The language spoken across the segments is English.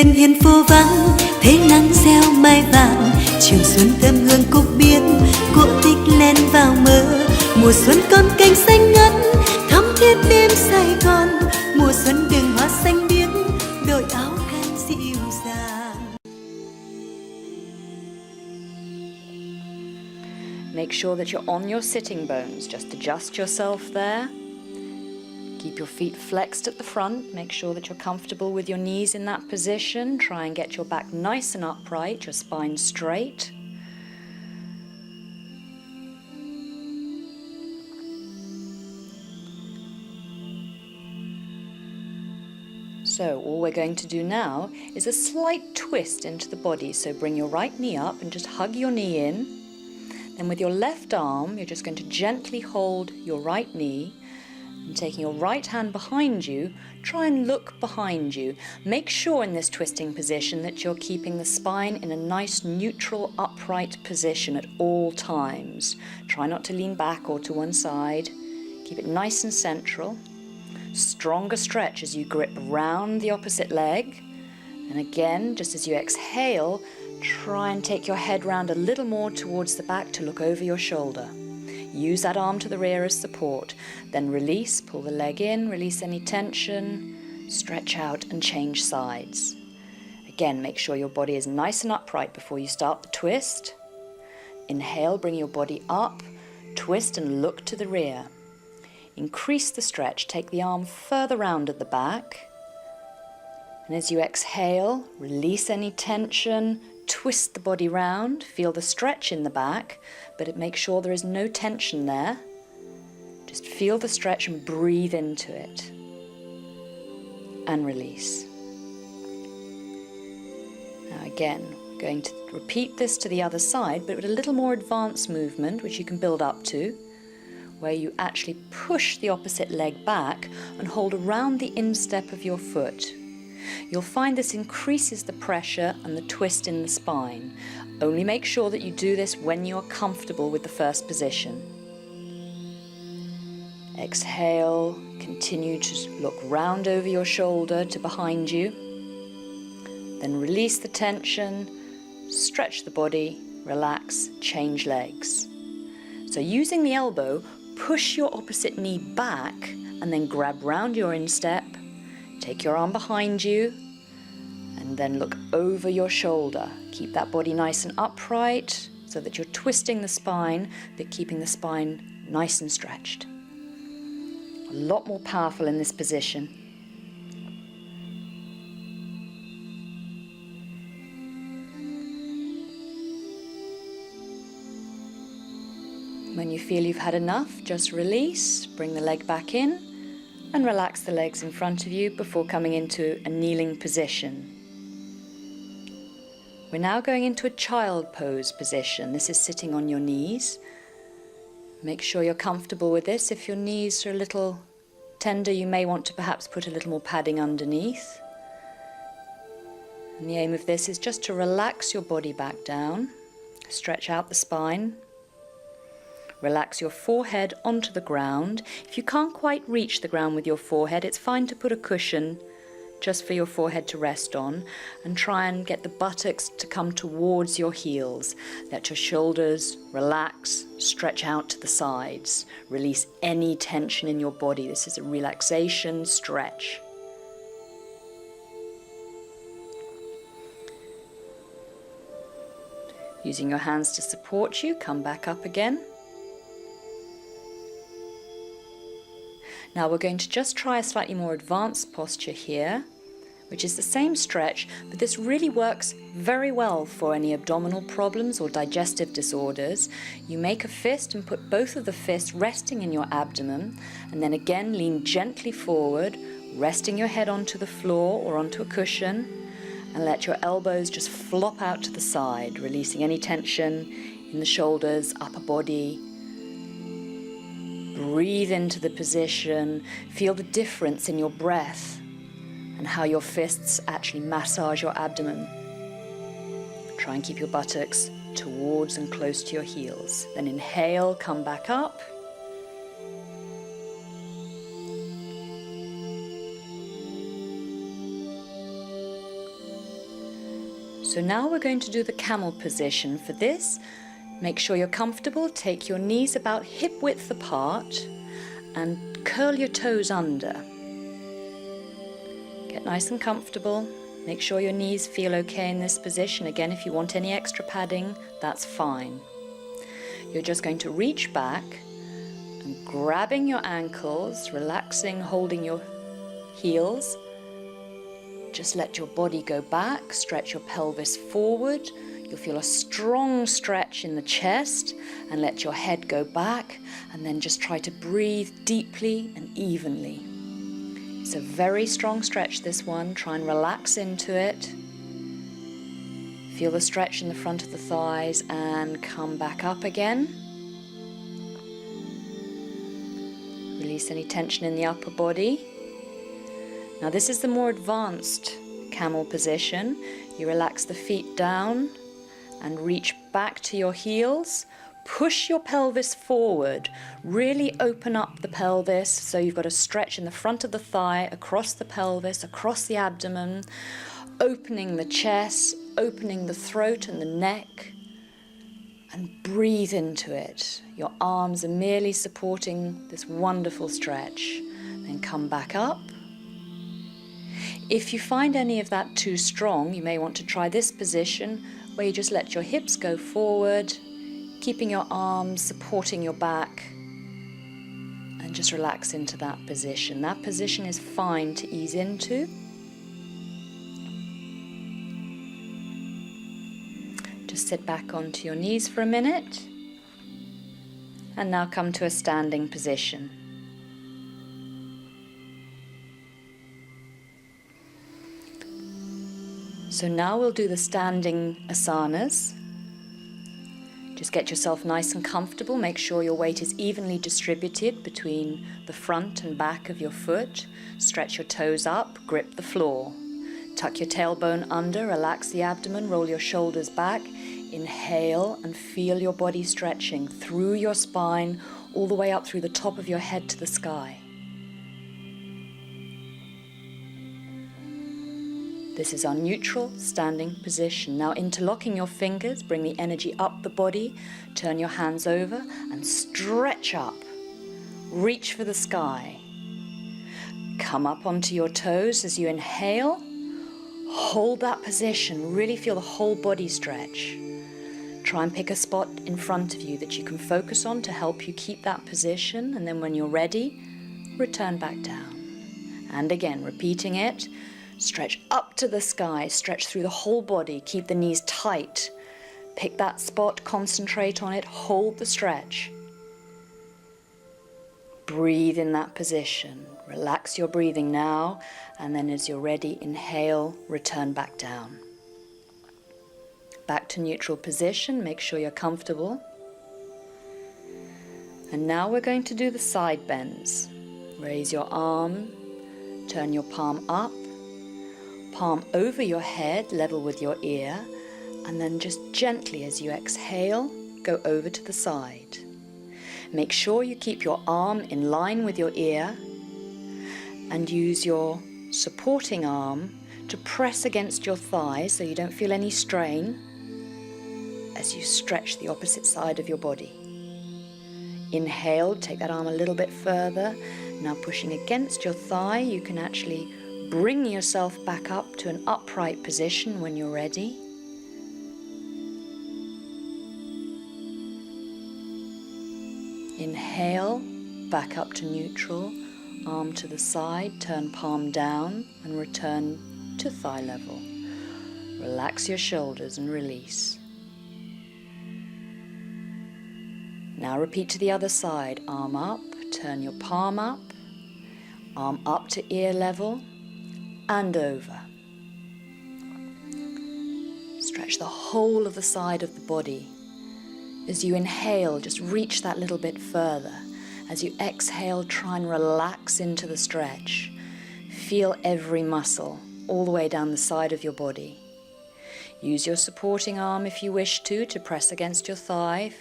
bình yên phố vắng, thấy nắng gieo mai vàng, chiều xuân thơm hương cúc biếc, cỗ tích len vào mơ. Mùa xuân con cành xanh ngắt, thắm thiết đêm Sài Gòn. Mùa xuân đường hoa xanh biếc, đội áo cam dịu dàng. Make sure that you're on your sitting bones. Just adjust yourself there. Keep your feet flexed at the front. Make sure that you're comfortable with your knees in that position. Try and get your back nice and upright, your spine straight. So all we're going to do now is a slight twist into the body. So bring your right knee up and just hug your knee in. Then with your left arm, you're just going to gently hold your right knee, and taking your right hand behind you, try and look behind you. Make sure in this twisting position that you're keeping the spine in a nice neutral upright position at all times. Try not to lean back or to one side. Keep it nice and central. Stronger stretch as you grip round the opposite leg. And again, just as you exhale, try and take your head round a little more towards the back to look over your shoulder. Use that arm to the rear as support. Then release, pull the leg in, release any tension, stretch out and change sides. Again, make sure your body is nice and upright before you start the twist. Inhale, bring your body up, twist and look to the rear. Increase the stretch, take the arm further round at the back. And as you exhale, release any tension, twist the body round, feel the stretch in the back, but make sure there is no tension there. Just feel the stretch and breathe into it. And release. Now again, we're going to repeat this to the other side, but with a little more advanced movement, which you can build up to, where you actually push the opposite leg back and hold around the instep of your foot. You'll find this increases the pressure and the twist in the spine. Only make sure that you do this when you're comfortable with the first position. Exhale, continue to look round over your shoulder to behind you. Then release the tension, stretch the body, relax, change legs. So using the elbow, push your opposite knee back and then grab round your instep. Take your arm behind you and then look over your shoulder. Keep that body nice and upright so that you're twisting the spine, but keeping the spine nice and stretched. A lot more powerful in this position. When you feel you've had enough, just release, bring the leg back in, and relax the legs in front of you before coming into a kneeling position. We're now going into a child pose position. This is sitting on your knees. Make sure you're comfortable with this. If your knees are a little tender, you may want to perhaps put a little more padding underneath. And the aim of this is just to relax your body back down, stretch out the spine. Relax your forehead onto the ground. If you can't quite reach the ground with your forehead, it's fine to put a cushion just for your forehead to rest on, and try and get the buttocks to come towards your heels. Let your shoulders relax, stretch out to the sides. Release any tension in your body. This is a relaxation stretch. Using your hands to support you, come back up again. Now we're going to just try a slightly more advanced posture here, which is the same stretch, but this really works very well for any abdominal problems or digestive disorders. You make a fist and put both of the fists resting in your abdomen, and then again lean gently forward, resting your head onto the floor or onto a cushion, and let your elbows just flop out to the side, releasing any tension in the shoulders, upper body. Breathe into the position, feel the difference in your breath and how your fists actually massage your abdomen. Try and keep your buttocks towards and close to your heels. Then inhale, come back up. So now we're going to do the camel position. For this, make sure you're comfortable. Take your knees about hip width apart and curl your toes under. Get nice and comfortable. Make sure your knees feel okay in this position. Again, if you want any extra padding, that's fine. You're just going to reach back and grabbing your ankles, relaxing, holding your heels. Just let your body go back, stretch your pelvis forward. You'll feel a strong stretch in the chest and let your head go back, and then just try to breathe deeply and evenly. It's a very strong stretch, this one. Try and relax into it. Feel the stretch in the front of the thighs and come back up again. Release any tension in the upper body. Now this is the more advanced camel position. You relax the feet down and reach back to your heels. Push your pelvis forward. Really open up the pelvis so you've got a stretch in the front of the thigh, across the pelvis, across the abdomen, opening the chest, opening the throat and the neck, and breathe into it. Your arms are merely supporting this wonderful stretch. Then come back up. If you find any of that too strong, you may want to try this position where you just let your hips go forward, keeping your arms supporting your back, and just relax into that position. That position is fine to ease into. Just sit back onto your knees for a minute, and now come to a standing position. So now we'll do the standing asanas. Just get yourself nice and comfortable. Make sure your weight is evenly distributed between the front and back of your foot. Stretch your toes up, grip the floor. Tuck your tailbone under, relax the abdomen, roll your shoulders back. Inhale and feel your body stretching through your spine, all the way up through the top of your head to the sky. This is our neutral standing position. Now interlocking your fingers, bring the energy up the body, turn your hands over and stretch up. Reach for the sky. Come up onto your toes as you inhale. Hold that position, really feel the whole body stretch. Try and pick a spot in front of you that you can focus on to help you keep that position, and then when you're ready, return back down. And again, repeating it. Stretch up to the sky, stretch through the whole body, keep the knees tight. Pick that spot, concentrate on it, hold the stretch. Breathe in that position. Relax your breathing now, and then as you're ready, inhale, return back down. Back to neutral position, make sure you're comfortable. And now we're going to do the side bends. Raise your arm, turn your palm up, palm over your head, level with your ear, and then just gently as you exhale, go over to the side. Make sure you keep your arm in line with your ear and use your supporting arm to press against your thigh so you don't feel any strain as you stretch the opposite side of your body. Inhale, take that arm a little bit further. Now pushing against your thigh, you can actually bring yourself back up to an upright position when you're ready. Inhale, back up to neutral, arm to the side, turn palm down and return to thigh level. Relax your shoulders and release. Now repeat to the other side, arm up, turn your palm up, arm up to ear level, and over. Stretch the whole of the side of the body. As you inhale, just reach that little bit further. As you exhale, try and relax into the stretch. Feel every muscle all the way down the side of your body. Use your supporting arm if you wish to press against your thigh.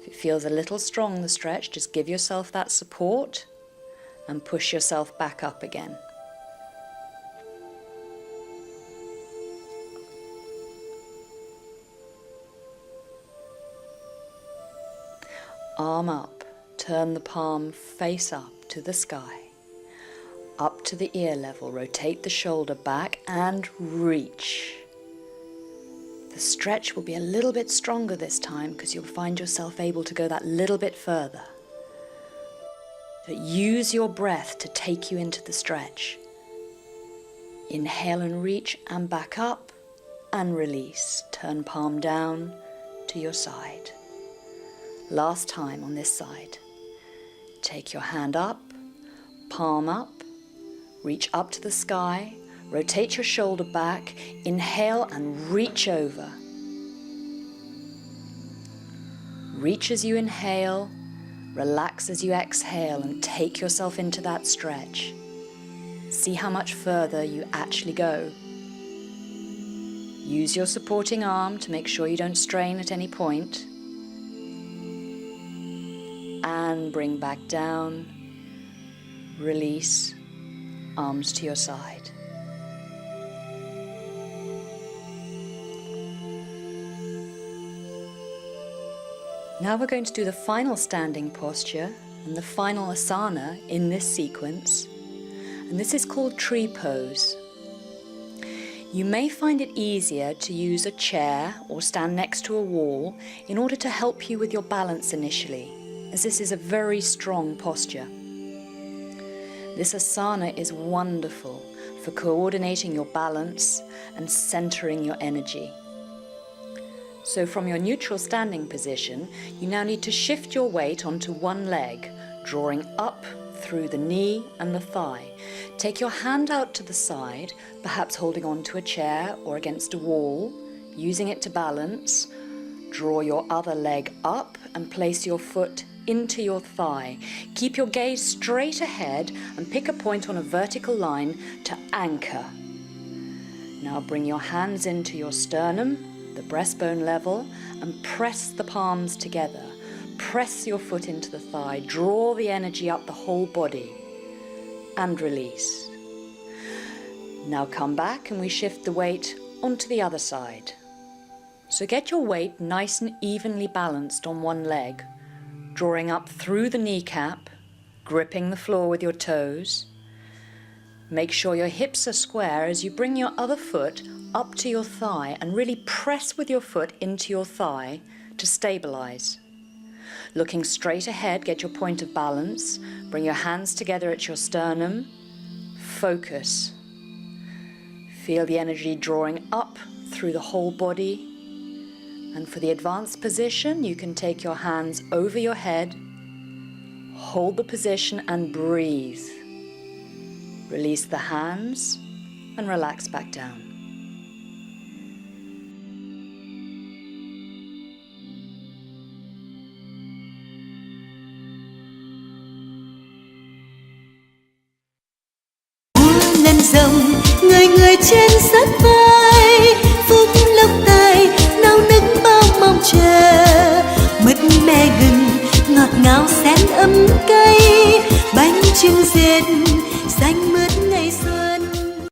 If it feels a little strong, the stretch, just give yourself that support and push yourself back up again. Arm up, turn the palm face up to the sky. Up to the ear level, rotate the shoulder back and reach. The stretch will be a little bit stronger this time because you'll find yourself able to go that little bit further. But use your breath to take you into the stretch. Inhale and reach and back up and release. Turn palm down to your side. Last time on this side. Take your hand up, palm up, reach up to the sky, rotate your shoulder back, inhale and reach over. Reach as you inhale, relax as you exhale and take yourself into that stretch. See how much further you actually go. Use your supporting arm to make sure you don't strain at any point. And bring back down, release, arms to your side. Now we're going to do the final standing posture and the final asana in this sequence, and this is called tree pose. You may find it easier to use a chair or stand next to a wall in order to help you with your balance initially, as this is a very strong posture. This asana is wonderful for coordinating your balance and centering your energy. So from your neutral standing position, you now need to shift your weight onto one leg, drawing up through the knee and the thigh. Take your hand out to the side, perhaps holding onto a chair or against a wall, using it to balance. Draw your other leg up and place your foot into your thigh. Keep your gaze straight ahead and pick a point on a vertical line to anchor. Now bring your hands into your sternum, the breastbone level, and press the palms together. Press your foot into the thigh, draw the energy up the whole body, and release. Now come back and we shift the weight onto the other side. So get your weight nice and evenly balanced on one leg, drawing up through the kneecap, gripping the floor with your toes. Make sure your hips are square as you bring your other foot up to your thigh and really press with your foot into your thigh to stabilize. Looking straight ahead, get your point of balance. Bring your hands together at your sternum. Focus. Feel the energy drawing up through the whole body. And for the advanced position, you can take your hands over your head, hold the position and breathe. Release the hands and relax back down. Lên rồng người người trên rất vơi.